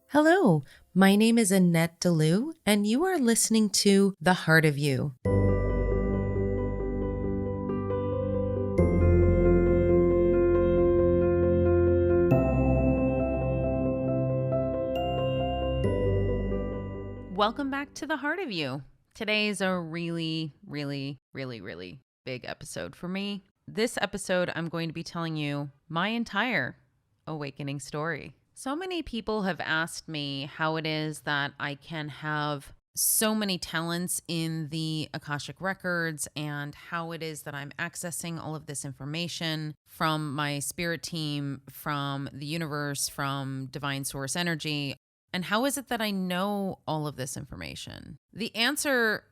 Hello, my name is Annette DeLu, and you are listening to The Heart of You. Welcome back to The Heart of You. Today is a really big episode for me. This episode, I'm going to be telling you my entire awakening story. So many people have asked me how it is that I can have so many talents in the Akashic records and how it is that I'm accessing all of this information from my spirit team, from the universe, from divine source energy. And how is it that I know all of this information? The answer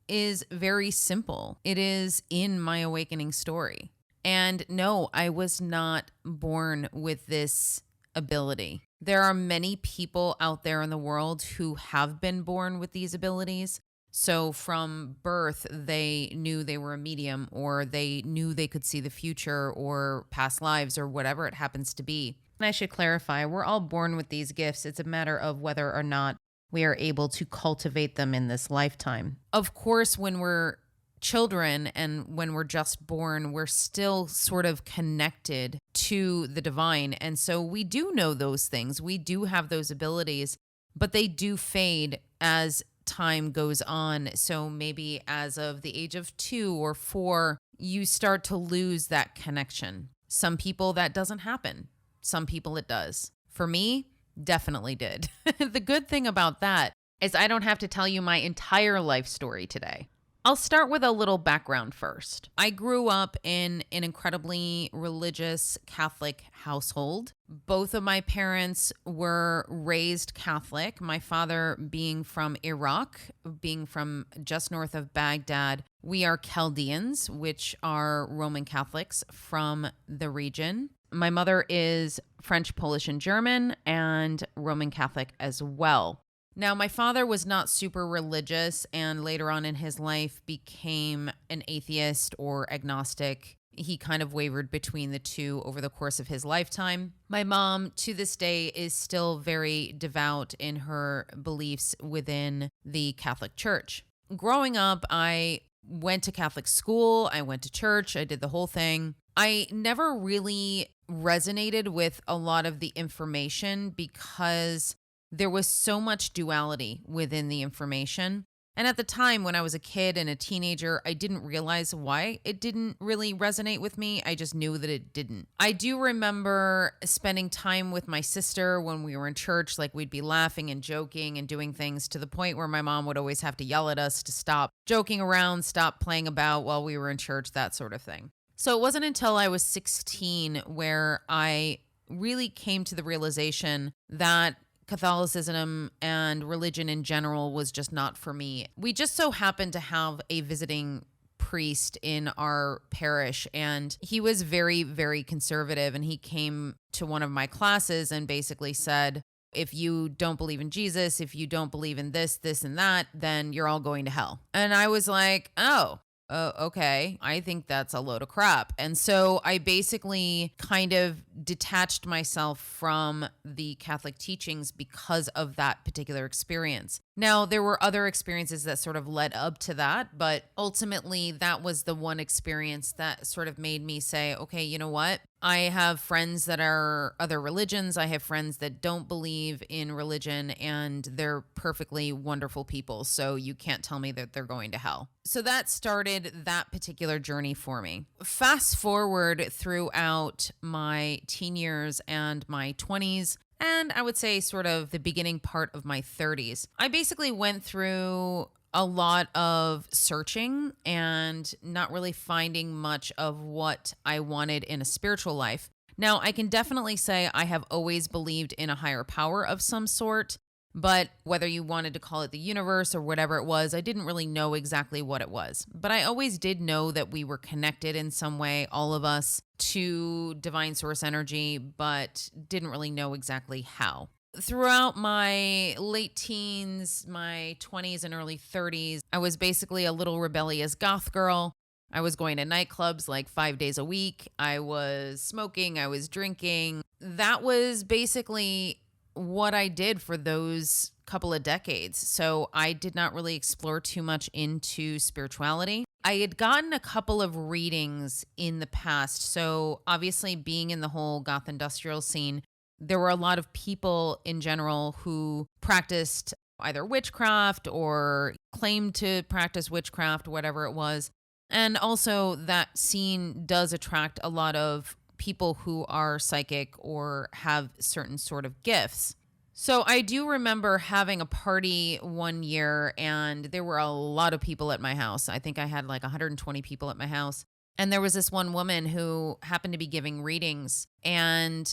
is very simple. It is in my awakening story. And no, I was not born with this ability. There are many people out there in the world who have been born with these abilities. So from birth, they knew they were a medium, or they knew they could see the future or past lives or whatever it happens to be. And I should clarify, we're all born with these gifts. It's a matter of whether or not we are able to cultivate them in this lifetime. Of course, when we're children and when we're just born, we're still sort of connected to the divine. And so we do know those things. We do have those abilities, but they do fade as time goes on. So maybe as of the age of 2 or 4, you start to lose that connection. Some people that doesn't happen. Some people it does. For me, definitely did. The good thing about that is I don't have to tell you my entire life story today. I'll start with a little background first. I grew up in an incredibly religious Catholic household. Both of my parents were raised Catholic, my father being from Iraq, being from just north of Baghdad. We are Chaldeans, which are Roman Catholics from the region. My mother is French, Polish, and German, and Roman Catholic as well. Now, my father was not super religious and later on in his life became an atheist or agnostic. He kind of wavered between the two over the course of his lifetime. My mom, to this day, is still very devout in her beliefs within the Catholic Church. Growing up, I went to Catholic school, I went to church, I did the whole thing. I never really resonated with a lot of the information because there was so much duality within the information. And at the time when I was a kid and a teenager, I didn't realize why it didn't really resonate with me. I just knew that it didn't. I do remember spending time with my sister when we were in church. Like, we'd be laughing and joking and doing things to the point where my mom would always have to yell at us to stop joking around, stop playing about while we were in church, that sort of thing. So it wasn't until I was 16 where I really came to the realization that Catholicism and religion in general was just not for me. We just so happened to have a visiting priest in our parish, and he was very conservative, and he came to one of my classes and basically said, if you don't believe in Jesus, if you don't believe in this, and that, then you're all going to hell. And I was like, oh, okay, I think that's a load of crap. And so I basically kind of detached myself from the Catholic teachings because of that particular experience. Now, there were other experiences that sort of led up to that, but ultimately that was the one experience that sort of made me say, okay, you know what? I have friends that are other religions. I have friends that don't believe in religion, and they're perfectly wonderful people. So you can't tell me that they're going to hell. So that started that particular journey for me. Fast forward throughout my teen years and my 20s, and I would say sort of the beginning part of my 30s. I basically went through a lot of searching and not really finding much of what I wanted in a spiritual life. Now, I can definitely say I have always believed in a higher power of some sort, but whether you wanted to call it the universe or whatever it was, I didn't really know exactly what it was. But I always did know that we were connected in some way, all of us, to divine source energy, but didn't really know exactly how. Throughout my late teens, my 20s and early 30s, I was basically a little rebellious goth girl. I was going to nightclubs like 5 days a week. I was smoking. I was drinking. That was basically what I did for those couple of decades. So I did not really explore too much into spirituality. I had gotten a couple of readings in the past. So obviously, being in the whole goth industrial scene, there were a lot of people in general who practiced either witchcraft or claimed to practice witchcraft, whatever it was. And also, that scene does attract a lot of people who are psychic or have certain sort of gifts. So I do remember having a party one year, and there were a lot of people at my house. I think I had like 120 people at my house. And there was this one woman who happened to be giving readings. And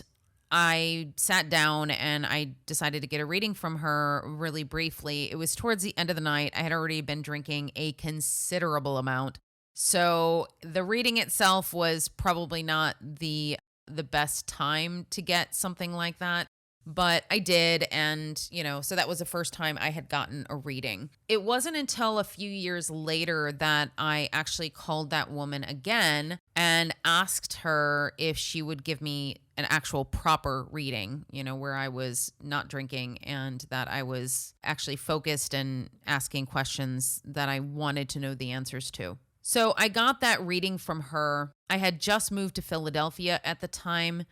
I sat down and I decided to get a reading from her really briefly. It was towards the end of the night. I had already been drinking a considerable amount. So the reading itself was probably not the best time to get something like that. But I did. And, so that was the first time I had gotten a reading. It wasn't until a few years later that I actually called that woman again and asked her if she would give me an actual proper reading, where I was not drinking and that I was actually focused and asking questions that I wanted to know the answers to. So I got that reading from her. I had just moved to Philadelphia at the time.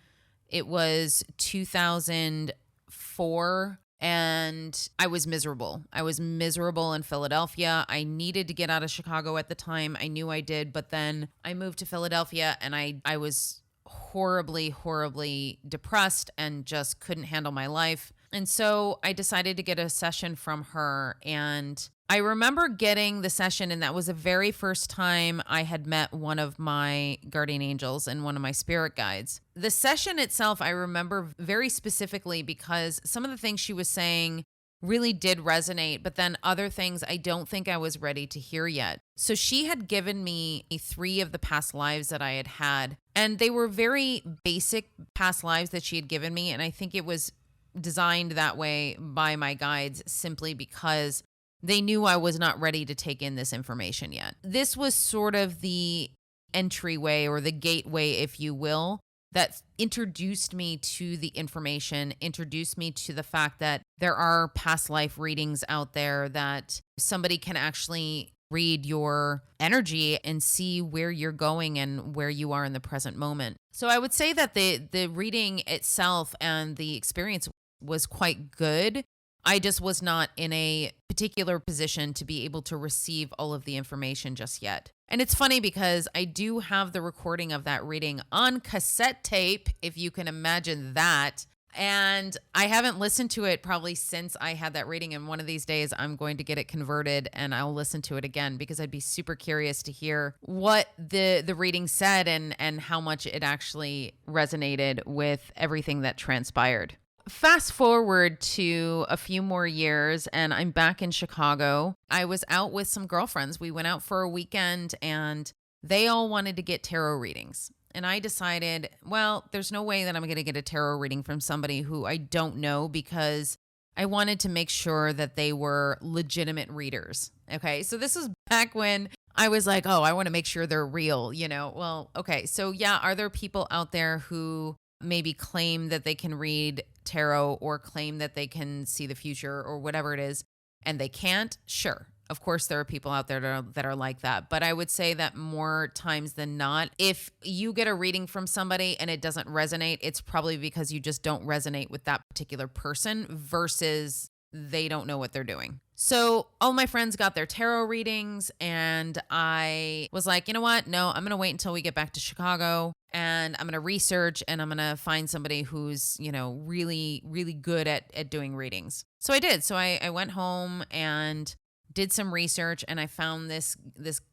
It was 2004, and I was miserable. I was miserable in Philadelphia. I needed to get out of Chicago at the time. I knew I did, but then I moved to Philadelphia, and I was horribly, horribly depressed and just couldn't handle my life. And so I decided to get a session from her, and I remember getting the session, and that was the very first time I had met one of my guardian angels and one of my spirit guides. The session itself, I remember very specifically because some of the things she was saying really did resonate, but then other things I don't think I was ready to hear yet. So she had given me 3 of the past lives that I had had, and they were very basic past lives that she had given me, and I think it was designed that way by my guides simply because they knew I was not ready to take in this information yet. This was sort of the entryway or the gateway, if you will, that introduced me to the information, introduced me to the fact that there are past life readings out there, that somebody can actually read your energy and see where you're going and where you are in the present moment. So I would say that the reading itself and the experience was quite good. I just was not in a particular position to be able to receive all of the information just yet. And it's funny because I do have the recording of that reading on cassette tape, if you can imagine that. And I haven't listened to it probably since I had that reading. And one of these days I'm going to get it converted and I'll listen to it again because I'd be super curious to hear what the reading said and how much it actually resonated with everything that transpired. Fast forward to a few more years and I'm back in Chicago. I was out with some girlfriends. We went out for a weekend and they all wanted to get tarot readings. And I decided, well, there's no way that I'm going to get a tarot reading from somebody who I don't know because I wanted to make sure that they were legitimate readers. Okay, so this was back when I was like, oh, I want to make sure they're real, Well, okay, so yeah, are there people out there who maybe claim that they can read tarot or claim that they can see the future or whatever it is, and they can't? Sure. Of course, there are people out there that are like that. But I would say that more times than not, if you get a reading from somebody and it doesn't resonate, it's probably because you just don't resonate with that particular person versus they don't know what they're doing. So all my friends got their tarot readings and I was like, you know what? No, I'm going to wait until we get back to Chicago and I'm going to research and I'm going to find somebody who's, really, really good at doing readings. So I did. So I went home and did some research and I found this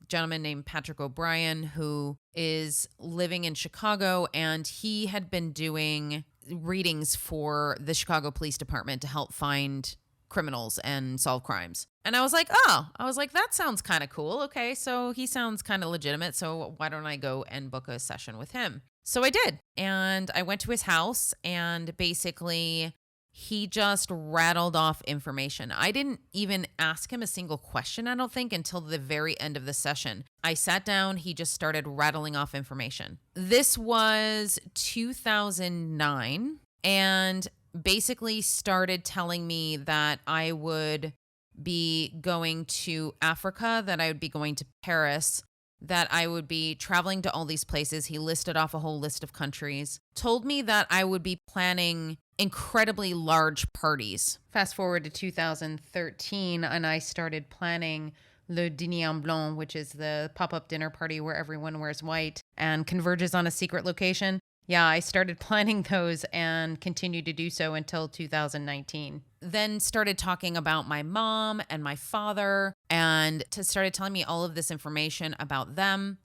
gentleman named Patrick O'Brien who is living in Chicago, and he had been doing readings for the Chicago Police Department to help find criminals and solve crimes. And I was like, that sounds kind of cool. Okay, so he sounds kind of legitimate. So why don't I go and book a session with him? So I did. And I went to his house and basically he just rattled off information. I didn't even ask him a single question, I don't think, until the very end of the session. I sat down, he just started rattling off information. This was 2009, and basically started telling me that I would be going to Africa, that I would be going to Paris, that I would be traveling to all these places. He listed off a whole list of countries, told me that I would be planning incredibly large parties. Fast forward to 2013, and I started planning Le Dîner en Blanc, which is the pop-up dinner party where everyone wears white and converges on a secret location. Yeah, I started planning those and continued to do so until 2019. Then started talking about my mom and my father and started telling me all of this information about them,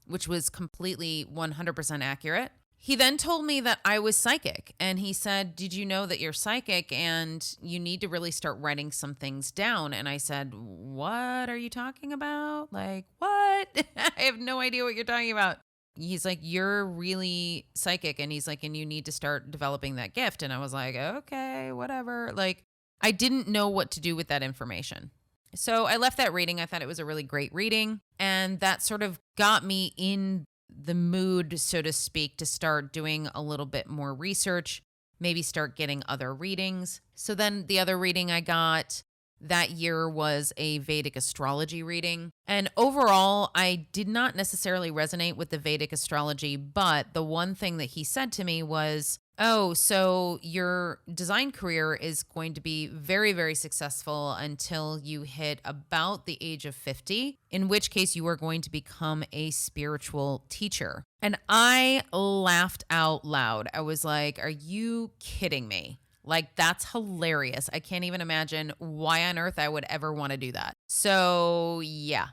which was completely 100% accurate. He then told me that I was psychic, and he said, "Did you know that you're psychic and you need to really start writing some things down?" And I said, "What are you talking about? Like, what? I have no idea what you're talking about." He's like, "You're really psychic." And he's like, "And you need to start developing that gift." And I was like, okay, whatever. Like, I didn't know what to do with that information. So I left that reading. I thought it was a really great reading. And that sort of got me in the mood, so to speak, to start doing a little bit more research, maybe start getting other readings. So then the other reading I got that year was a Vedic astrology reading. And overall, I did not necessarily resonate with the Vedic astrology, but the one thing that he said to me was, "Oh, so your design career is going to be very, very successful until you hit about the age of 50, in which case you are going to become a spiritual teacher." And I laughed out loud. I was like, "Are you kidding me? Like, that's hilarious. I can't even imagine why on earth I would ever want to do that." So, yeah.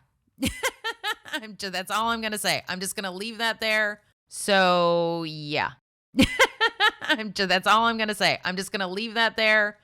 That's all I'm going to say. I'm just going to leave that there. So, yeah. That's all I'm going to say. I'm just going to leave that there.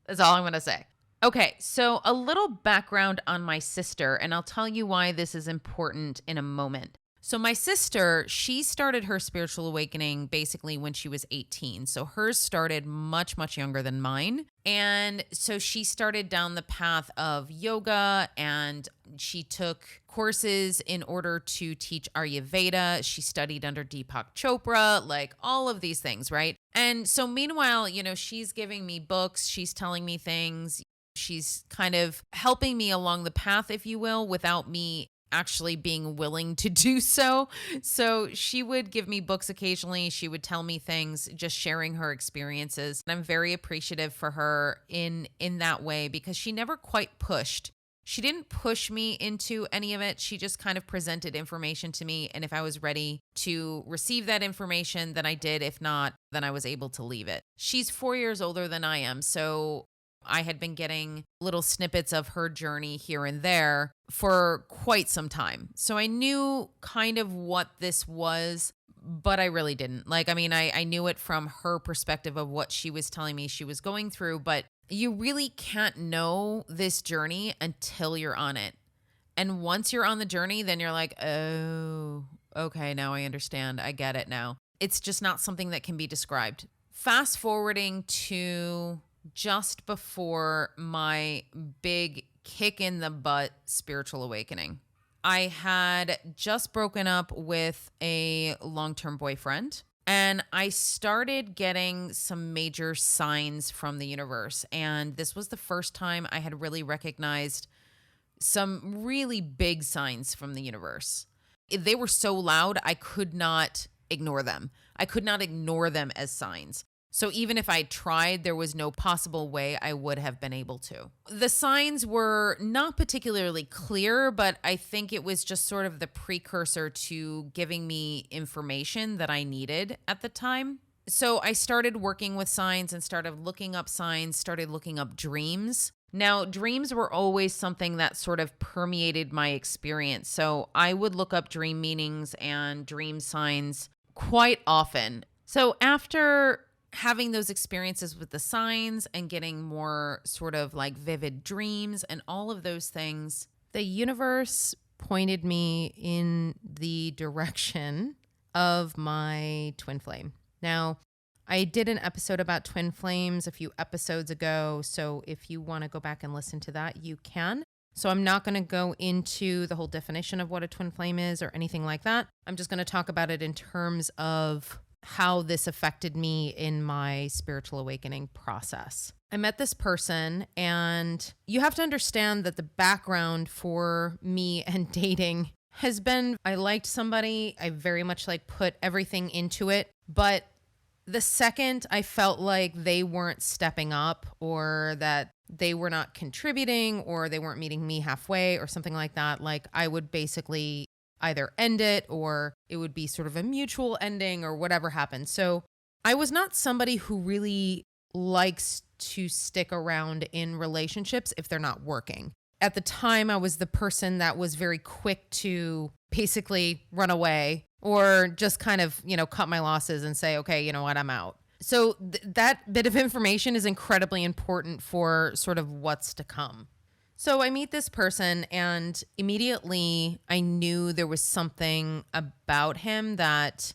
That's all I'm going to say. Okay, so a little background on my sister, and I'll tell you why this is important in a moment. So my sister, she started her spiritual awakening basically when she was 18. So hers started much, much younger than mine. And so she started down the path of yoga, and she took courses in order to teach Ayurveda. She studied under Deepak Chopra, like all of these things, right? And so meanwhile, she's giving me books, she's telling me things, she's kind of helping me along the path, if you will, without me actually being willing to do so. So she would give me books occasionally. She would tell me things, just sharing her experiences. And I'm very appreciative for her in that way, because she never quite pushed. She didn't push me into any of it. She just kind of presented information to me. And if I was ready to receive that information, then I did. If not, then I was able to leave it. She's 4 years older than I am. So I had been getting little snippets of her journey here and there for quite some time. So I knew kind of what this was, but I really didn't. I knew it from her perspective of what she was telling me she was going through, but you really can't know this journey until you're on it. And once you're on the journey, then you're like, oh, okay, now I understand. I get it now. It's just not something that can be described. Fast forwarding to just before my big kick in the butt spiritual awakening. I had just broken up with a long-term boyfriend, and I started getting some major signs from the universe. And this was the first time I had really recognized some really big signs from the universe. They were so loud, I could not ignore them. I could not ignore them as signs. So even if I tried, there was no possible way I would have been able to. The signs were not particularly clear, but I think it was just sort of the precursor to giving me information that I needed at the time. So I started working with signs and started looking up signs, started looking up dreams. Now, dreams were always something that sort of permeated my experience. So I would look up dream meanings and dream signs quite often. So after having those experiences with the signs and getting more sort of like vivid dreams and all of those things, the universe pointed me in the direction of my twin flame. Now, I did an episode about twin flames a few episodes ago, so if you want to go back and listen to that, you can. So I'm not going to go into the whole definition of what a twin flame is or anything like that. I'm just going to talk about it in terms of how this affected me in my spiritual awakening process. I met this person, and you have to understand that the background for me and dating has been, I liked somebody, I very much put everything into it, but the second I felt like they weren't stepping up, or that they were not contributing, or they weren't meeting me halfway or something like that, I would basically either end it, or it would be sort of a mutual ending, or whatever happened. So I was not somebody who really likes to stick around in relationships if they're not working. At the time, I was the person that was very quick to basically run away, or just kind of, cut my losses and say, okay, you know what, I'm out. So that bit of information is incredibly important for sort of what's to come. So I meet this person, and immediately I knew there was something about him that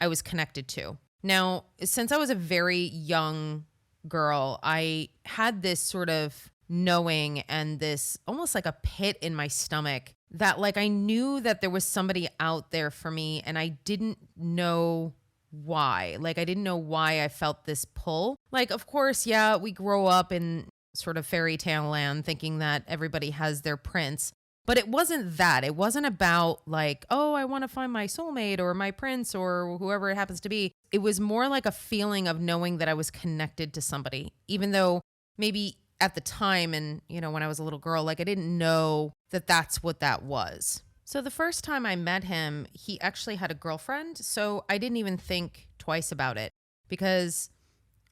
I was connected to. Now, since I was a very young girl, I had this sort of knowing and this almost like a pit in my stomach that I knew that there was somebody out there for me, and I didn't know why. I didn't know why I felt this pull. Of course, yeah, we grow up in sort of fairy tale land thinking that everybody has their prince. But it wasn't that. It wasn't about oh, I want to find my soulmate or my prince or whoever it happens to be. It was more like a feeling of knowing that I was connected to somebody, even though maybe at the time and, when I was a little girl, I didn't know that that's what that was. So the first time I met him, he actually had a girlfriend. So I didn't even think twice about it, because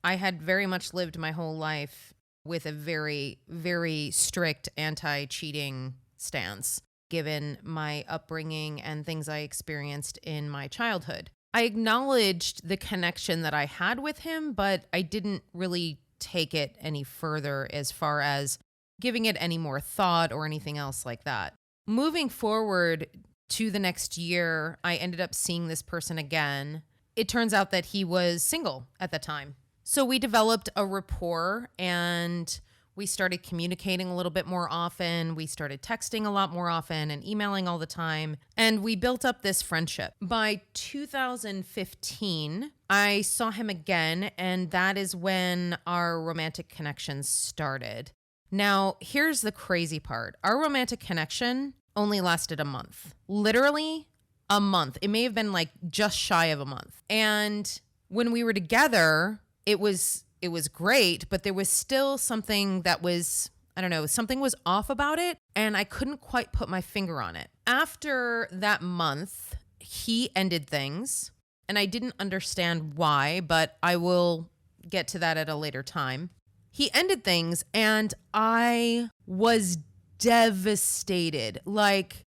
I had very much lived my whole life with a very, very strict anti-cheating stance, given my upbringing and things I experienced in my childhood. I acknowledged the connection that I had with him, but I didn't really take it any further as far as giving it any more thought or anything else like that. Moving forward to the next year, I ended up seeing this person again. It turns out that he was single at the time. So we developed a rapport, and we started communicating a little bit more often. We started texting a lot more often and emailing all the time. And we built up this friendship. By 2015, I saw him again, and that is when our romantic connection started. Now, here's the crazy part. Our romantic connection only lasted a month. Literally a month. It may have been just shy of a month. And when we were together, it was great, but there was still something that was, I don't know, something was off about it, and I couldn't quite put my finger on it. After that month, he ended things, and I didn't understand why, but I will get to that at a later time. He ended things, and I was devastated,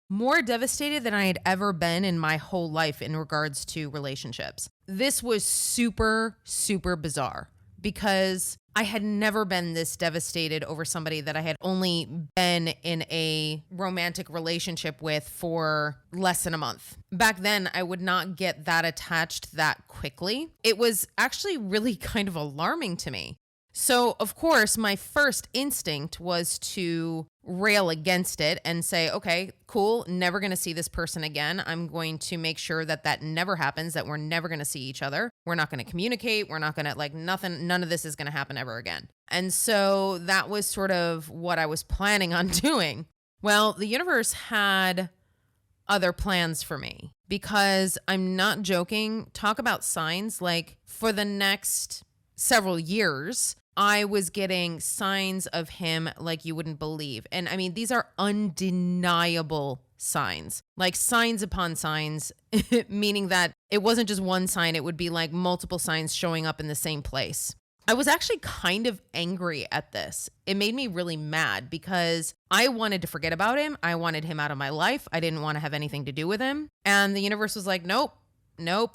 more devastated than I had ever been in my whole life in regards to relationships. This was super, super bizarre, because I had never been this devastated over somebody that I had only been in a romantic relationship with for less than a month. Back then, I would not get that attached that quickly. It was actually really kind of alarming to me. So, of course, my first instinct was to rail against it and say, okay, cool, never going to see this person again. I'm going to make sure that that never happens, that we're never going to see each other. We're not going to communicate. We're not going to nothing, none of this is going to happen ever again. And so that was sort of what I was planning on doing. Well, the universe had other plans for me, because I'm not joking. Talk about signs. For the next several years, I was getting signs of him like you wouldn't believe. And I mean, these are undeniable signs, signs upon signs, meaning that it wasn't just one sign. It would be multiple signs showing up in the same place. I was actually kind of angry at this. It made me really mad, because I wanted to forget about him. I wanted him out of my life. I didn't want to have anything to do with him. And the universe was like, nope,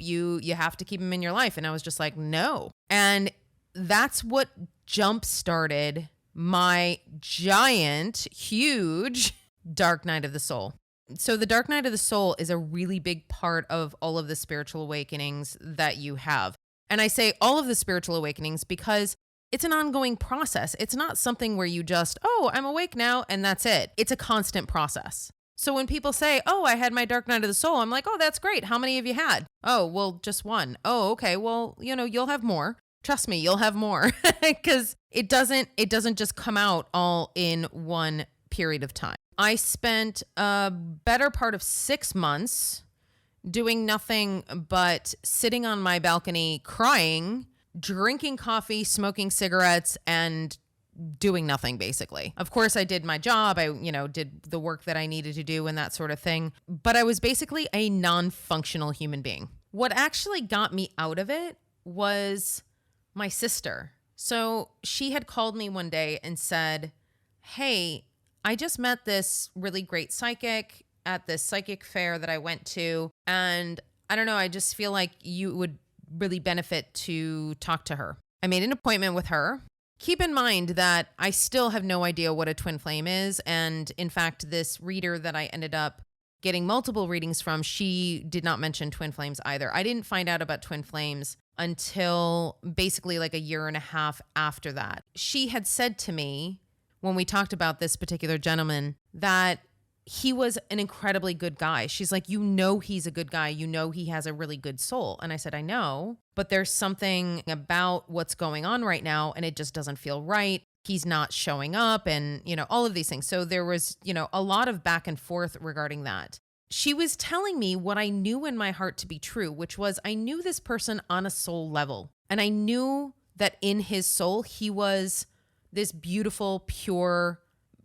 you have to keep him in your life. And I was just like, no. And that's what jump-started my giant, huge dark night of the soul. So the dark night of the soul is a really big part of all of the spiritual awakenings that you have. And I say all of the spiritual awakenings because it's an ongoing process. It's not something where you just, oh, I'm awake now and that's it. It's a constant process. So when people say, oh, I had my dark night of the soul, I'm like, oh, that's great. How many have you had? Oh, well, just one. Oh, okay. Well, you'll have more. Trust me, you'll have more because it doesn't just come out all in one period of time. I spent a better part of 6 months doing nothing but sitting on my balcony, crying, drinking coffee, smoking cigarettes, and doing nothing, basically. Of course, I did my job. I, did the work that I needed to do and that sort of thing. But I was basically a non-functional human being. What actually got me out of it was my sister. So she had called me one day and said, hey, I just met this really great psychic at this psychic fair that I went to. And I don't know, I just feel like you would really benefit to talk to her. I made an appointment with her. Keep in mind that I still have no idea what a twin flame is. And in fact, this reader that I ended up getting multiple readings from, she did not mention twin flames either. I didn't find out about twin flames until basically like a year and a half after that. She had said to me when we talked about this particular gentleman that he was an incredibly good guy. She's like, he's a good guy. He has a really good soul. And I said, I know, but there's something about what's going on right now and it just doesn't feel right. He's not showing up and, all of these things. So there was, a lot of back and forth regarding that. She was telling me what I knew in my heart to be true, which was I knew this person on a soul level. And I knew that in his soul, he was this beautiful, pure,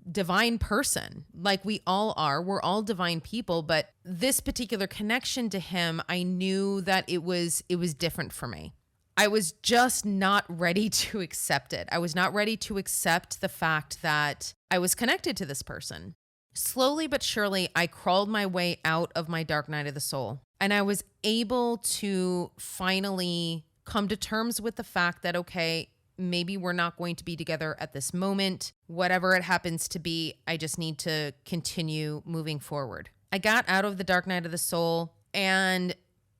divine person, like we all are. We're all divine people, but this particular connection to him, I knew that it was different for me. I was just not ready to accept it. I was not ready to accept the fact that I was connected to this person. Slowly but surely, I crawled my way out of my dark night of the soul, and I was able to finally come to terms with the fact that, okay, maybe we're not going to be together at this moment. Whatever it happens to be, I just need to continue moving forward. I got out of the dark night of the soul and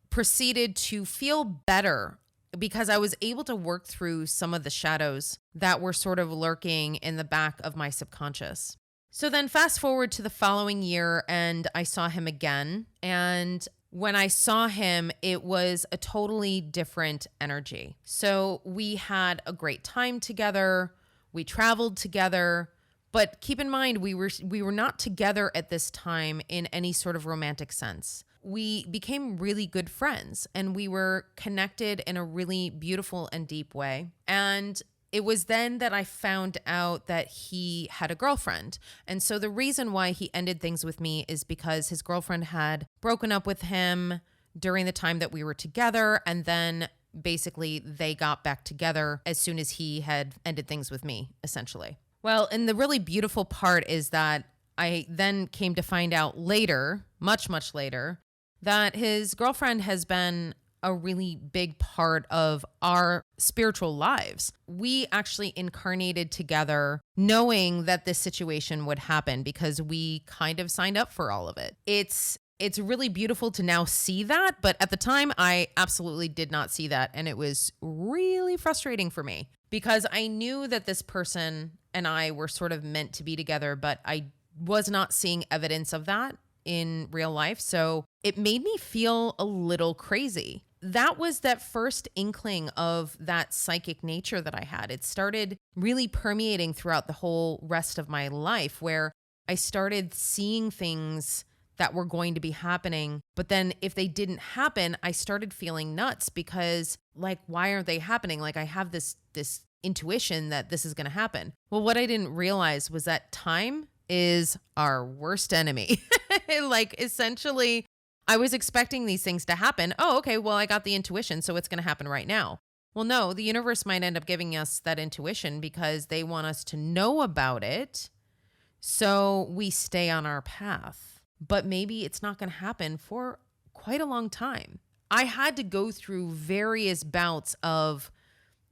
proceeded to feel better because I was able to work through some of the shadows that were sort of lurking in the back of my subconscious. So then fast forward to the following year and I saw him again. And when I saw him, it was a totally different energy. So we had a great time together. We traveled together. But keep in mind, we were not together at this time in any sort of romantic sense. We became really good friends and we were connected in a really beautiful and deep way. And it was then that I found out that he had a girlfriend. And so the reason why he ended things with me is because his girlfriend had broken up with him during the time that we were together. And then basically they got back together as soon as he had ended things with me, essentially. Well, and the really beautiful part is that I then came to find out later, much, much later, that his girlfriend has been a really big part of our spiritual lives. We actually incarnated together knowing that this situation would happen because we kind of signed up for all of it. It's really beautiful to now see that, but at the time I absolutely did not see that. And it was really frustrating for me because I knew that this person and I were sort of meant to be together, but I was not seeing evidence of that in real life. So it made me feel a little crazy. That was that first inkling of that psychic nature that I had. It started really permeating throughout the whole rest of my life where I started seeing things that were going to be happening. But then if they didn't happen, I started feeling nuts because like, why aren't they happening? Like I have this intuition that this is going to happen. Well, what I didn't realize was that time is our worst enemy. Like essentially, I was expecting these things to happen. Oh, okay, well, I got the intuition, so it's going to happen right now. Well, no, the universe might end up giving us that intuition because they want us to know about it so we stay on our path. But maybe it's not going to happen for quite a long time. I had to go through various bouts of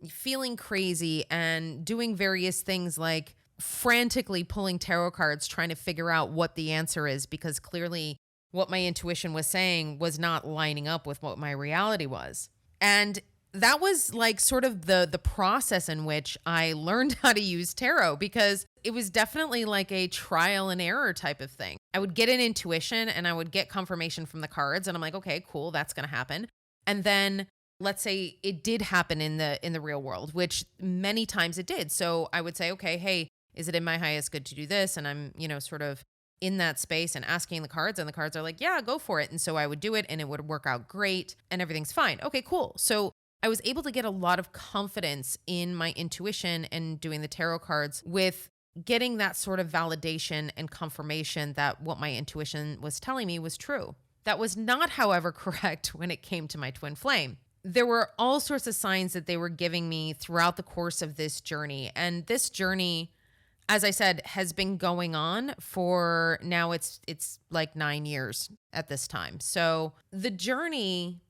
feeling crazy and doing various things like frantically pulling tarot cards, trying to figure out what the answer is because clearly what my intuition was saying was not lining up with what my reality was. And that was like sort of the process in which I learned how to use tarot, because it was definitely like a trial and error type of thing. I would get an intuition and I would get confirmation from the cards and I'm like, okay, cool, that's going to happen. And then let's say it did happen in the real world, which many times it did. So I would say, okay, hey, is it in my highest good to do this? And I'm, sort of in that space and asking the cards, and the cards are like, yeah, go for it. And so I would do it and it would work out great and everything's fine. Okay, cool. So I was able to get a lot of confidence in my intuition and doing the tarot cards with getting that sort of validation and confirmation that what my intuition was telling me was true. That was not, however, correct when it came to my twin flame. There were all sorts of signs that they were giving me throughout the course of this journey. And this journey, as I said, has been going on for now it's like 9 years at this time. So the journey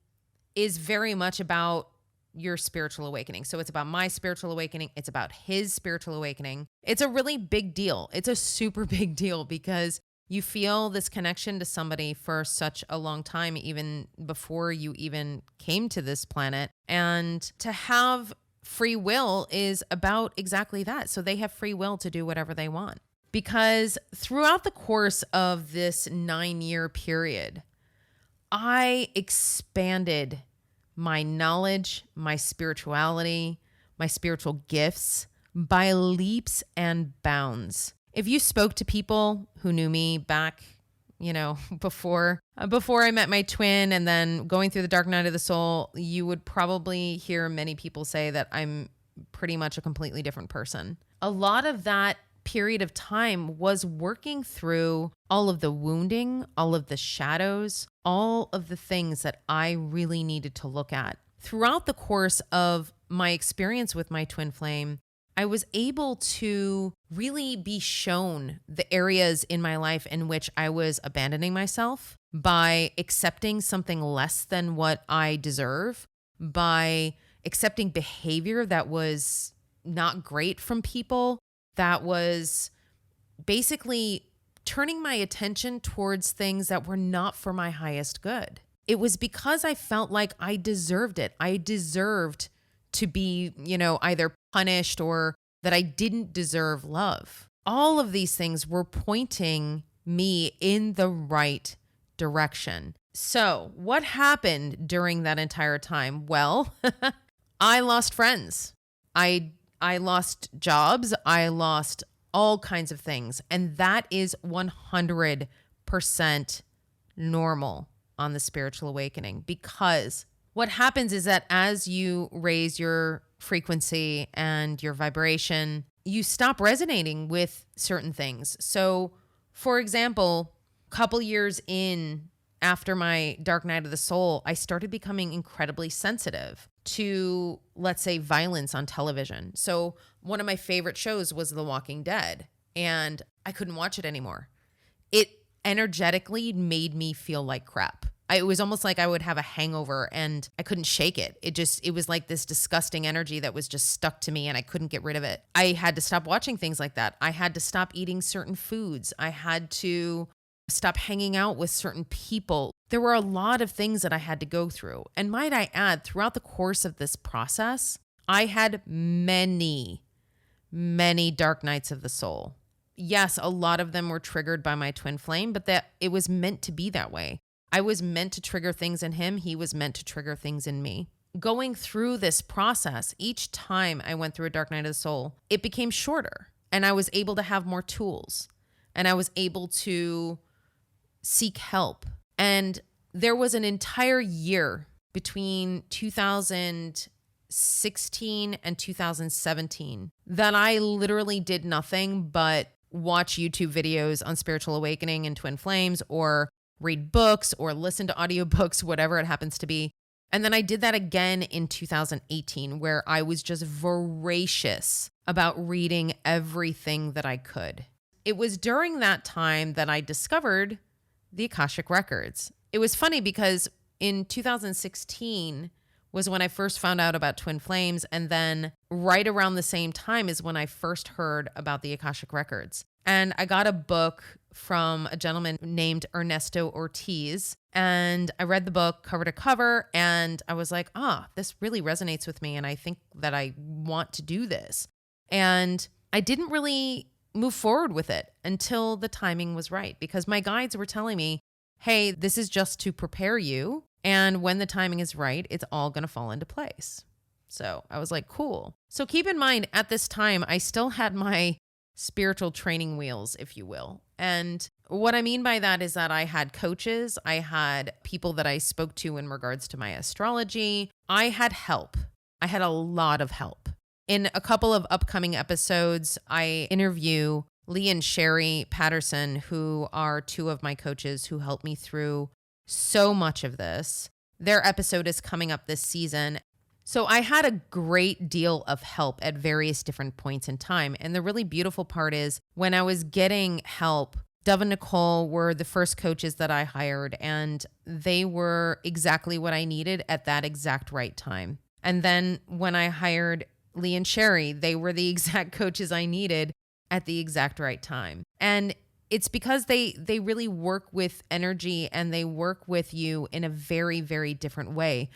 is very much about your spiritual awakening. So it's about my spiritual awakening. It's about his spiritual awakening. It's a really big deal. It's a super big deal because you feel this connection to somebody for such a long time, even before you even came to this planet. And to have free will is about exactly that. So they have free will to do whatever they want. Because throughout the course of this 9-year period, I expanded my knowledge, my spirituality, my spiritual gifts by leaps and bounds. If you spoke to people who knew me back, before I met my twin and then going through the dark night of the soul, you would probably hear many people say that I'm pretty much a completely different person. A lot of that period of time was working through all of the wounding, all of the shadows, all of the things that I really needed to look at. Throughout the course of my experience with my twin flame, I was able to really be shown the areas in my life in which I was abandoning myself by accepting something less than what I deserve, by accepting behavior that was not great from people, that was basically turning my attention towards things that were not for my highest good. It was because I felt like I deserved it. I deserved to be, either punished or that I didn't deserve love. All of these things were pointing me in the right direction. So what happened during that entire time? Well, I lost friends. I lost jobs. I lost all kinds of things. And that is 100% normal on the spiritual awakening, because what happens is that as you raise your frequency and your vibration, you stop resonating with certain things. So, for example, a couple years in after my dark night of the soul, I started becoming incredibly sensitive to, let's say, violence on television. So one of my favorite shows was The Walking Dead, and I couldn't watch it anymore. It energetically made me feel like crap. It was almost like I would have a hangover and I couldn't shake it. It was like this disgusting energy that was just stuck to me and I couldn't get rid of it. I had to stop watching things like that. I had to stop eating certain foods. I had to stop hanging out with certain people. There were a lot of things that I had to go through. And might I add, throughout the course of this process, I had many, many dark nights of the soul. Yes, a lot of them were triggered by my twin flame, but that it was meant to be that way. I was meant to trigger things in him. He was meant to trigger things in me. Going through this process, each time I went through a dark night of the soul, it became shorter and I was able to have more tools and I was able to seek help. And there was an entire year between 2016 and 2017 that I literally did nothing but watch YouTube videos on spiritual awakening and twin flames, or read books or listen to audiobooks, whatever it happens to be. And then I did that again in 2018, where I was just voracious about reading everything that I could. It was during that time that I discovered the Akashic records. It was funny because in 2016 was when I first found out about twin flames. And then right around the same time is when I first heard about the Akashic records. And I got a book from a gentleman named Ernesto Ortiz. And I read the book cover to cover, and I was like, this really resonates with me. And I think that I want to do this. And I didn't really move forward with it until the timing was right, because my guides were telling me, hey, this is just to prepare you. And when the timing is right, it's all going to fall into place. So I was like, cool. So keep in mind, at this time, I still had my spiritual training wheels, if you will. And what I mean by that is that I had coaches, I had people that I spoke to in regards to my astrology. I had help. I had a lot of help. In a couple of upcoming episodes, I interview Lee and Sherry Patterson, who are two of my coaches who helped me through so much of this. Their episode is coming up this season. So I had a great deal of help at various different points in time. And the really beautiful part is when I was getting help, Dove and Nicole were the first coaches that I hired, and they were exactly what I needed at that exact right time. And then when I hired Lee and Sherry, they were the exact coaches I needed at the exact right time. And it's because they really work with energy, and they work with you in a very, very different way.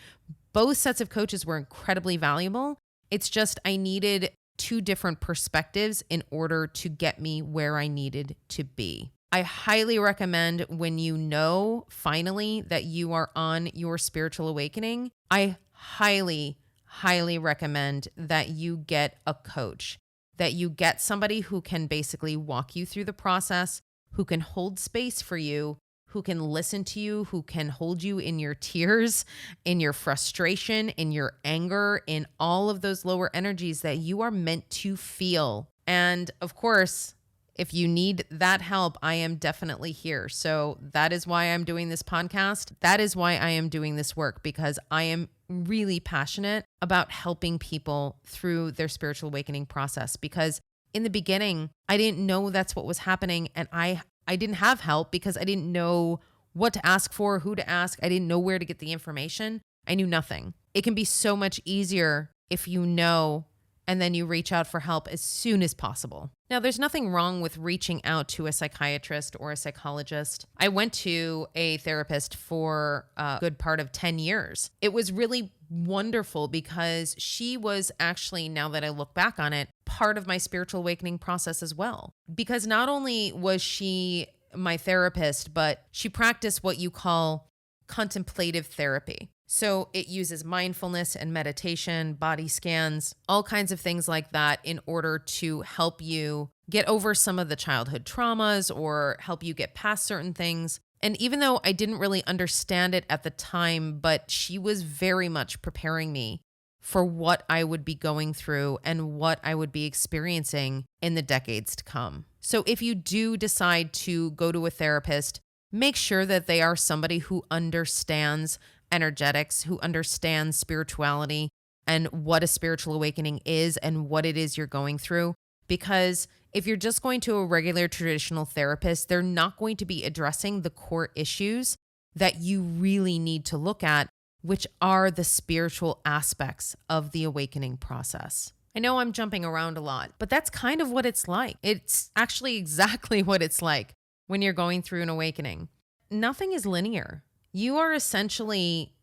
Both sets of coaches were incredibly valuable. It's just I needed two different perspectives in order to get me where I needed to be. I highly recommend, when you know finally that you are on your spiritual awakening, I highly, highly recommend that you get a coach, that you get somebody who can basically walk you through the process, who can hold space for you, who can listen to you, who can hold you in your tears, in your frustration, in your anger, in all of those lower energies that you are meant to feel. And of course, if you need that help, I am definitely here. So that is why I'm doing this podcast. That is why I am doing this work, because I am really passionate about helping people through their spiritual awakening process. Because in the beginning, I didn't know that's what was happening. And I didn't have help because I didn't know what to ask for, who to ask. I didn't know where to get the information. I knew nothing. It can be so much easier if you know, and then you reach out for help as soon as possible. Now, there's nothing wrong with reaching out to a psychiatrist or a psychologist. I went to a therapist for a good part of 10 years. It was really wonderful because she was actually, now that I look back on it, part of my spiritual awakening process as well. Because not only was she my therapist, but she practiced what you call contemplative therapy. So it uses mindfulness and meditation, body scans, all kinds of things like that in order to help you get over some of the childhood traumas or help you get past certain things. And even though I didn't really understand it at the time, but she was very much preparing me for what I would be going through and what I would be experiencing in the decades to come. So if you do decide to go to a therapist, make sure that they are somebody who understands energetics, who understands spirituality and what a spiritual awakening is and what it is you're going through. Because if you're just going to a regular traditional therapist, they're not going to be addressing the core issues that you really need to look at, which are the spiritual aspects of the awakening process. I know I'm jumping around a lot, but that's kind of what it's like. It's actually exactly what it's like when you're going through an awakening. Nothing is linear. You are essentially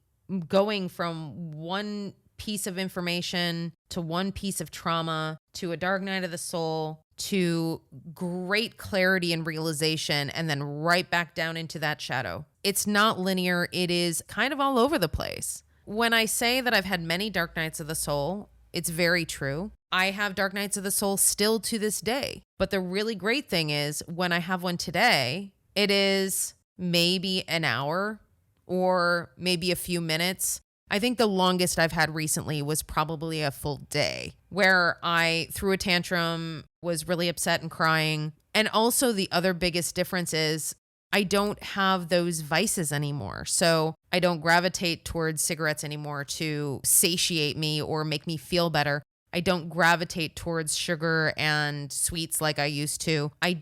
going from one piece of information to one piece of trauma to a dark night of the soul to great clarity and realization, and then right back down into that shadow. It's not linear. It is kind of all over the place. When I say that I've had many dark nights of the soul, it's very true. I have dark nights of the soul still to this day. But the really great thing is when I have one today, it is maybe an hour or maybe a few minutes. I think the longest I've had recently was probably a full day where I threw a tantrum, was really upset and crying. And also the other biggest difference is I don't have those vices anymore. So I don't gravitate towards cigarettes anymore to satiate me or make me feel better. I don't gravitate towards sugar and sweets like I used to. I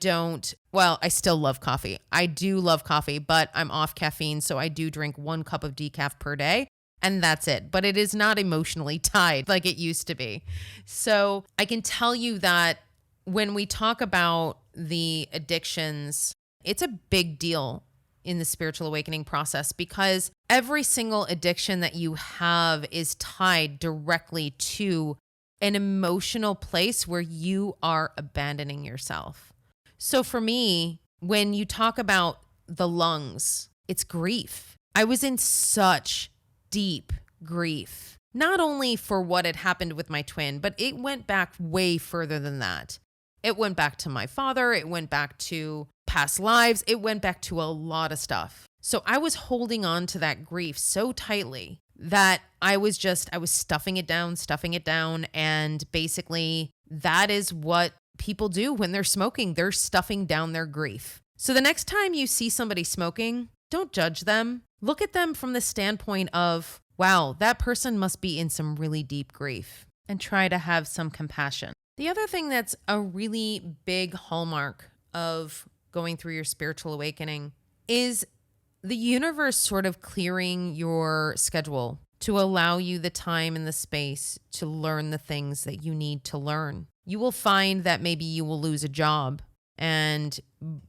still love coffee. I do love coffee, but I'm off caffeine. So I do drink 1 cup of decaf per day. And that's it. But it is not emotionally tied like it used to be. So I can tell you that when we talk about the addictions, it's a big deal in the spiritual awakening process because every single addiction that you have is tied directly to an emotional place where you are abandoning yourself. So for me, when you talk about the lungs, it's grief. I was in such deep grief, not only for what had happened with my twin, but it went back way further than that. It went back to my father. It went back to past lives. It went back to a lot of stuff. So I was holding on to that grief so tightly that I was stuffing it down. And basically that is what people do when they're smoking. They're stuffing down their grief. So the next time you see somebody smoking, don't judge them. Look at them from the standpoint of, wow, that person must be in some really deep grief, and try to have some compassion. The other thing that's a really big hallmark of going through your spiritual awakening is the universe sort of clearing your schedule to allow you the time and the space to learn the things that you need to learn. You will find that maybe you will lose a job and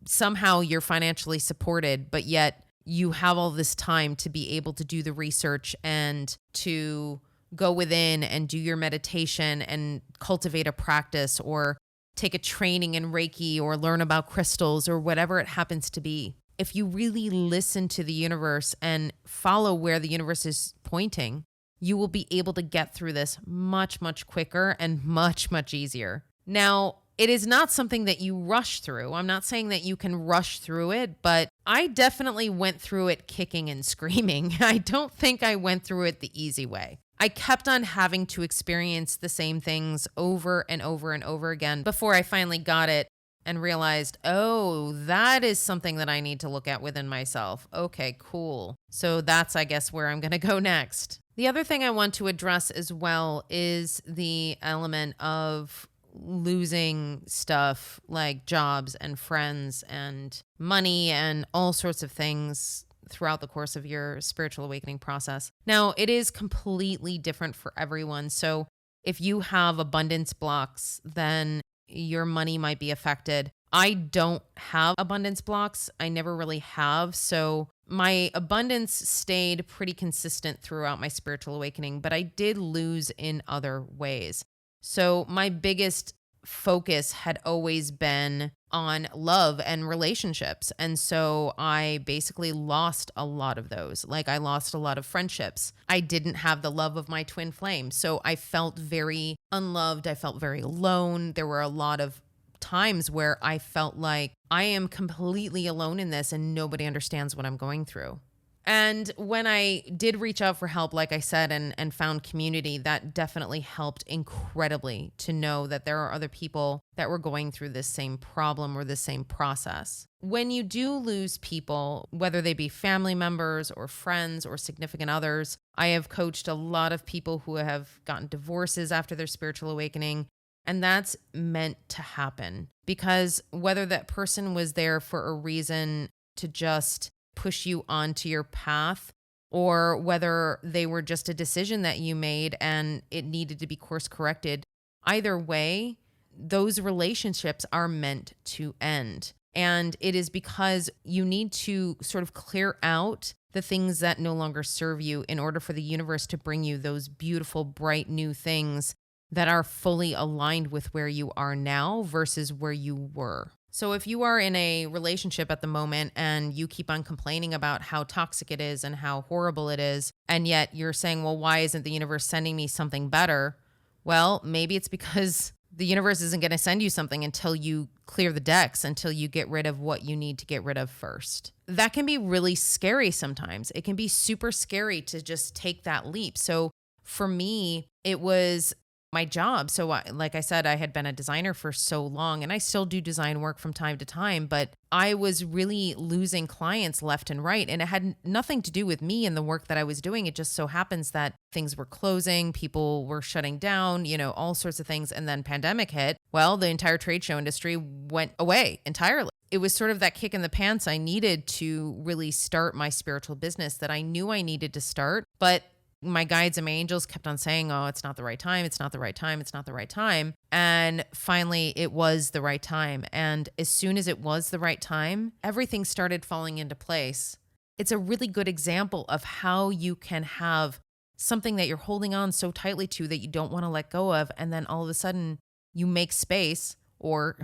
somehow you're financially supported, but yet you have all this time to be able to do the research and to go within and do your meditation and cultivate a practice or take a training in Reiki or learn about crystals or whatever it happens to be. If you really listen to the universe and follow where the universe is pointing, you will be able to get through this much, much quicker and much, much easier. Now, it is not something that you rush through. I'm not saying that you can rush through it, but I definitely went through it kicking and screaming. I don't think I went through it the easy way. I kept on having to experience the same things over and over and over again before I finally got it and realized, oh, that is something that I need to look at within myself. Okay, cool. So that's, I guess, where I'm going to go next. The other thing I want to address as well is the element of losing stuff like jobs and friends and money and all sorts of things throughout the course of your spiritual awakening process. Now, it is completely different for everyone. So if you have abundance blocks, then your money might be affected. I don't have abundance blocks. I never really have. So my abundance stayed pretty consistent throughout my spiritual awakening, but I did lose in other ways. So my biggest focus had always been on love and relationships. And so I basically lost a lot of those. Like I lost a lot of friendships. I didn't have the love of my twin flame. So I felt very unloved. I felt very alone. There were a lot of times where I felt like I am completely alone in this and nobody understands what I'm going through. And when I did reach out for help, like I said, and found community, that definitely helped incredibly to know that there are other people that were going through this same problem or the same process. When you do lose people, whether they be family members or friends or significant others, I have coached a lot of people who have gotten divorces after their spiritual awakening. And that's meant to happen because whether that person was there for a reason to just push you onto your path or whether they were just a decision that you made and it needed to be course corrected, either way, those relationships are meant to end. And it is because you need to sort of clear out the things that no longer serve you in order for the universe to bring you those beautiful, bright new things that are fully aligned with where you are now versus where you were. So if you are in a relationship at the moment and you keep on complaining about how toxic it is and how horrible it is, and yet you're saying, well, why isn't the universe sending me something better? Well, maybe it's because the universe isn't going to send you something until you clear the decks, until you get rid of what you need to get rid of first. That can be really scary sometimes. It can be super scary to just take that leap. So for me, it was my job. So like I said, I had been a designer for so long and I still do design work from time to time, but I was really losing clients left and right. And it had nothing to do with me and the work that I was doing. It just so happens that things were closing, people were shutting down, all sorts of things. And then pandemic hit. Well, the entire trade show industry went away entirely. It was sort of that kick in the pants I needed to really start my spiritual business that I knew I needed to start, but my guides and my angels kept on saying, oh, it's not the right time. It's not the right time. It's not the right time. And finally, it was the right time. And as soon as it was the right time, everything started falling into place. It's a really good example of how you can have something that you're holding on so tightly to that you don't want to let go of. And then all of a sudden you make space, or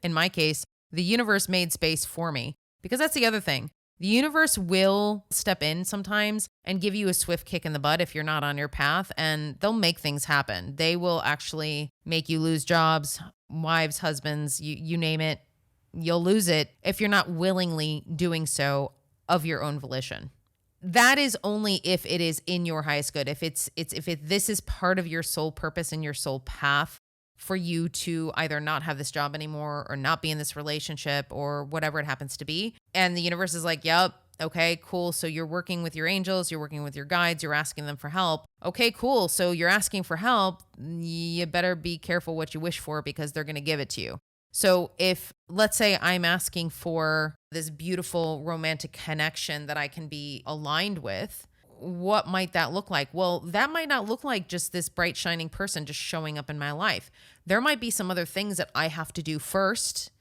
in my case, the universe made space for me. Because that's the other thing. The universe will step in sometimes and give you a swift kick in the butt if you're not on your path, and they'll make things happen. They will actually make you lose jobs, wives, husbands, you name it. You'll lose it if you're not willingly doing so of your own volition. That is only if it is in your highest good. If this is part of your soul purpose and your soul path for you to either not have this job anymore or not be in this relationship or whatever it happens to be. And the universe is like, yep, okay, cool. So you're working with your angels, you're working with your guides, you're asking them for help. Okay, cool. So you're asking for help. You better be careful what you wish for because they're going to give it to you. So if, let's say I'm asking for this beautiful romantic connection that I can be aligned with, what might that look like? Well, that might not look like just this bright, shining person just showing up in my life. There might be some other things that I have to do first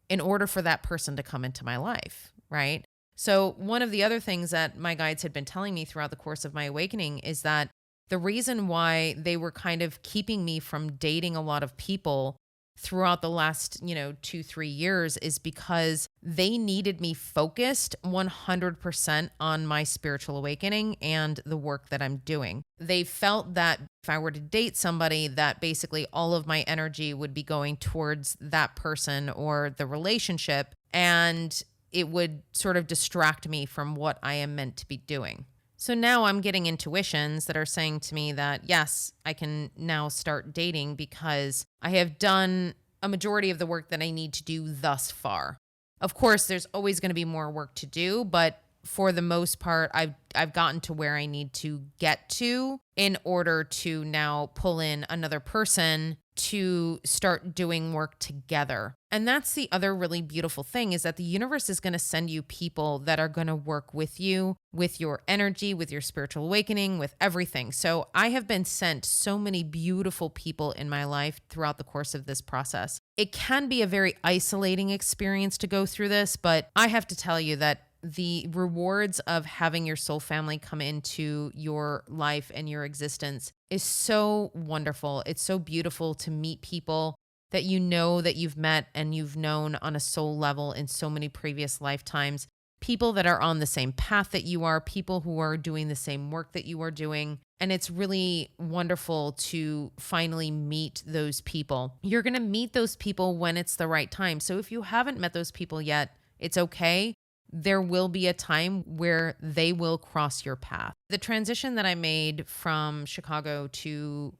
in order for that person to come into my life, right? So one of the other things that my guides had been telling me throughout the course of my awakening is that the reason why they were kind of keeping me from dating a lot of people throughout the last, 2-3 years is because they needed me focused 100% on my spiritual awakening and the work that I'm doing. They felt that if I were to date somebody, that basically all of my energy would be going towards that person or the relationship, and it would sort of distract me from what I am meant to be doing. So now I'm getting intuitions that are saying to me that, yes, I can now start dating because I have done a majority of the work that I need to do thus far. Of course, there's always going to be more work to do, but for the most part, I've gotten to where I need to get to in order to now pull in another person to start doing work together. And that's the other really beautiful thing, is that the universe is going to send you people that are going to work with you, with your energy, with your spiritual awakening, with everything. So I have been sent so many beautiful people in my life throughout the course of this process. It can be a very isolating experience to go through this, but I have to tell you that the rewards of having your soul family come into your life and your existence is so wonderful. It's so beautiful to meet people that you know that you've met and you've known on a soul level in so many previous lifetimes. People that are on the same path that you are, people who are doing the same work that you are doing. And it's really wonderful to finally meet those people. You're going to meet those people when it's the right time. So if you haven't met those people yet, it's okay. There will be a time where they will cross your path. The transition that I made from Chicago to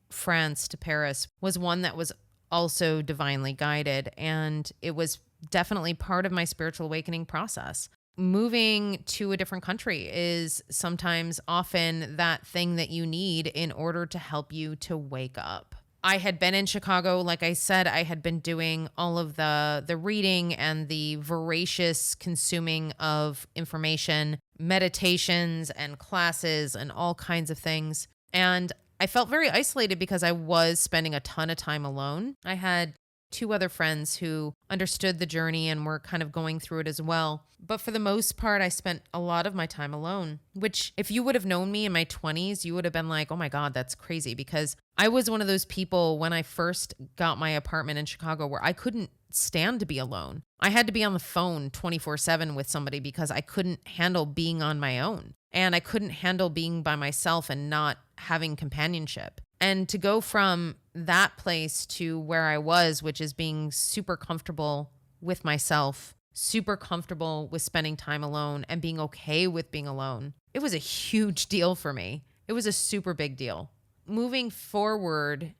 France to Paris was one that was also divinely guided, and it was definitely part of my spiritual awakening process. Moving to a different country is sometimes often that thing that you need in order to help you to wake up. I had been in Chicago. Like I said, I had been doing all of the reading and the voracious consuming of information, meditations and classes and all kinds of things. And I felt very isolated because I was spending a ton of time alone. I had 2 other friends who understood the journey and were kind of going through it as well. But for the most part, I spent a lot of my time alone, which if you would have known me in my 20s, you would have been like, oh my God, that's crazy. Because I was one of those people when I first got my apartment in Chicago where I couldn't stand to be alone. I had to be on the phone 24/7 with somebody because I couldn't handle being on my own. And I couldn't handle being by myself and not having companionship. And to go from that place to where I was, which is being super comfortable with myself, super comfortable with spending time alone and being okay with being alone, it was a huge deal for me. It was a super big deal. Moving forward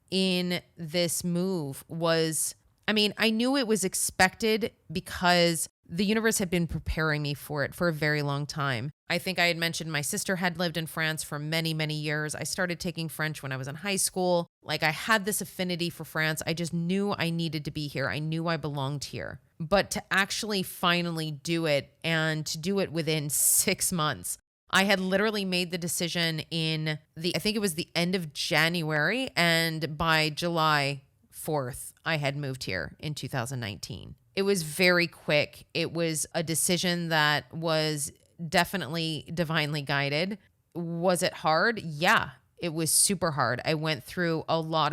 in this move was, I knew it was expected because the universe had been preparing me for it for a very long time. I think I had mentioned my sister had lived in France for many, many years. I started taking French when I was in high school. Like I had this affinity for France. I just knew I needed to be here. I knew I belonged here. But to actually finally do it and to do it within 6 months, I had literally made the decision I think it was the end of January, and by July 4th, I had moved here in 2019. It was very quick. It was a decision that was definitely divinely guided. Was it hard? Yeah, it was super hard. I went through a lot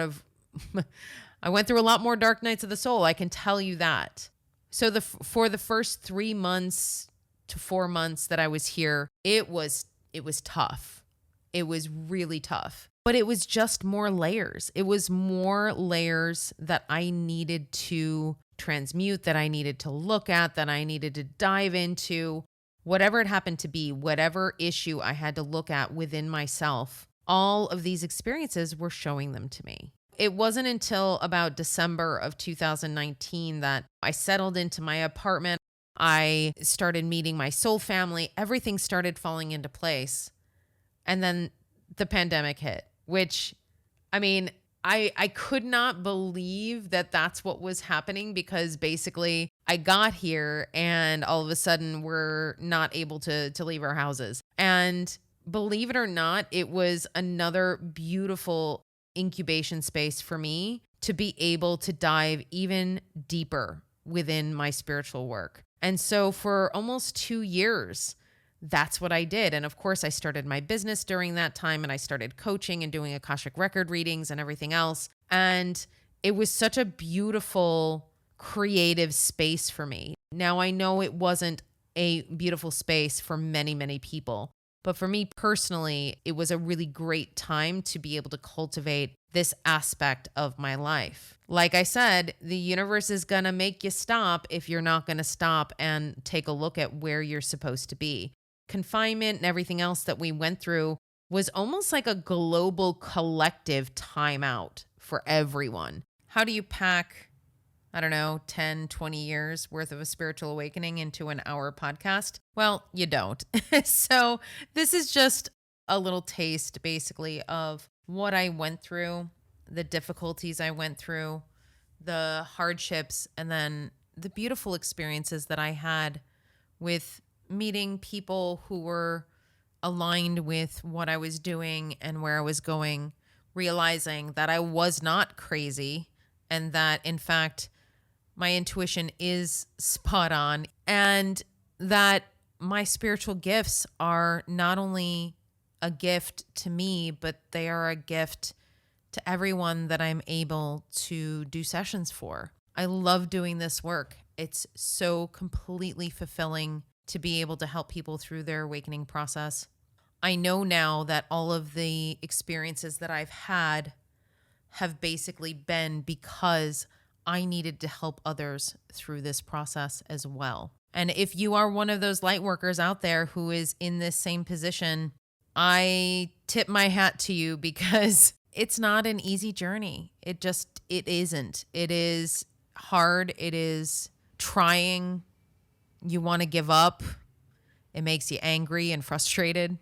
more dark nights of the soul. I can tell you that. So for the first 3 months to 4 months that I was here, it was tough. It was really tough. But it was just more layers. It was more layers that I needed to transmute, that I needed to look at, that I needed to dive into. Whatever it happened to be, whatever issue I had to look at within myself, all of these experiences were showing them to me. It wasn't until about December of 2019 that I settled into my apartment. I started meeting my soul family. Everything started falling into place. And then the pandemic hit, which, I mean, I could not believe that that's what was happening, because basically I got here and all of a sudden we're not able to leave our houses. And believe it or not, it was another beautiful incubation space for me to be able to dive even deeper within my spiritual work. And so for almost 2 years, that's what I did. And of course, I started my business during that time, and I started coaching and doing Akashic record readings and everything else. And it was such a beautiful, creative space for me. Now, I know it wasn't a beautiful space for many, many people, but for me personally, it was a really great time to be able to cultivate this aspect of my life. Like I said, the universe is going to make you stop if you're not going to stop and take a look at where you're supposed to be. Confinement and everything else that we went through was almost like a global collective timeout for everyone. How do you pack, 10, 20 years worth of a spiritual awakening into an hour podcast? Well, you don't. So this is just a little taste, basically, of what I went through, the difficulties I went through, the hardships, and then the beautiful experiences that I had with meeting people who were aligned with what I was doing and where I was going, realizing that I was not crazy, and that, in fact, my intuition is spot on, and that my spiritual gifts are not only a gift to me, but they are a gift to everyone that I'm able to do sessions for. I love doing this work. It's so completely fulfilling to be able to help people through their awakening process. I know now that all of the experiences that I've had have basically been because I needed to help others through this process as well. And if you are one of those light workers out there who is in this same position, I tip my hat to you, because it's not an easy journey. It isn't. It is hard. It is trying. You want to give up. It makes you angry and frustrated.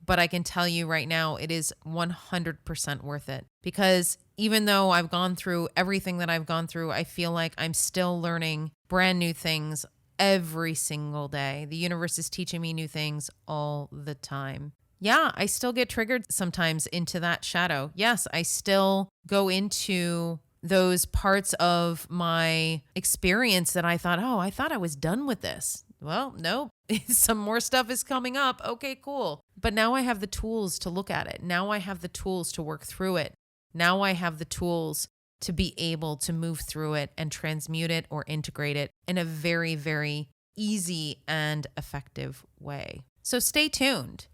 But I can tell you right now, it is 100% worth it. Because even though I've gone through everything that I've gone through, I feel like I'm still learning brand new things every single day. The universe is teaching me new things all the time. Yeah, I still get triggered sometimes into that shadow. Yes, I still go into those parts of my experience that I thought I was done with this. Well, no, some more stuff is coming up. Okay, cool. But now I have the tools to look at it. Now I have the tools to work through it. Now I have the tools to be able to move through it and transmute it or integrate it in a very, very easy and effective way. So stay tuned.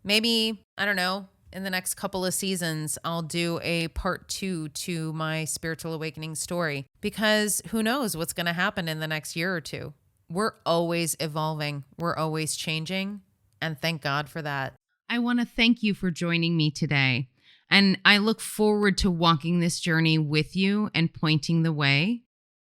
Maybe, in the next couple of seasons, I'll do a part 2 to my spiritual awakening story, because who knows what's going to happen in the next year or two. We're always evolving. We're always changing. And thank God for that. I want to thank you for joining me today. And I look forward to walking this journey with you and pointing the way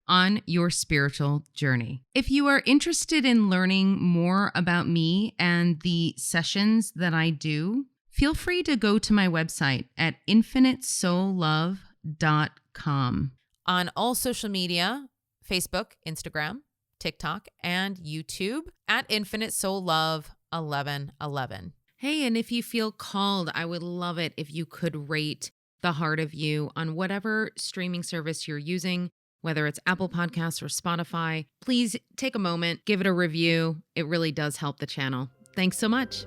on your spiritual journey. If you are interested in learning more about me and the sessions that I do, feel free to go to my website at infinitesoullove.com. On all social media, Facebook, Instagram, TikTok, and YouTube at Infinite Soul Love 1111. Hey, and if you feel called, I would love it if you could rate The Heart of You on whatever streaming service you're using, whether it's Apple Podcasts or Spotify. Please take a moment, give it a review. It really does help the channel. Thanks so much.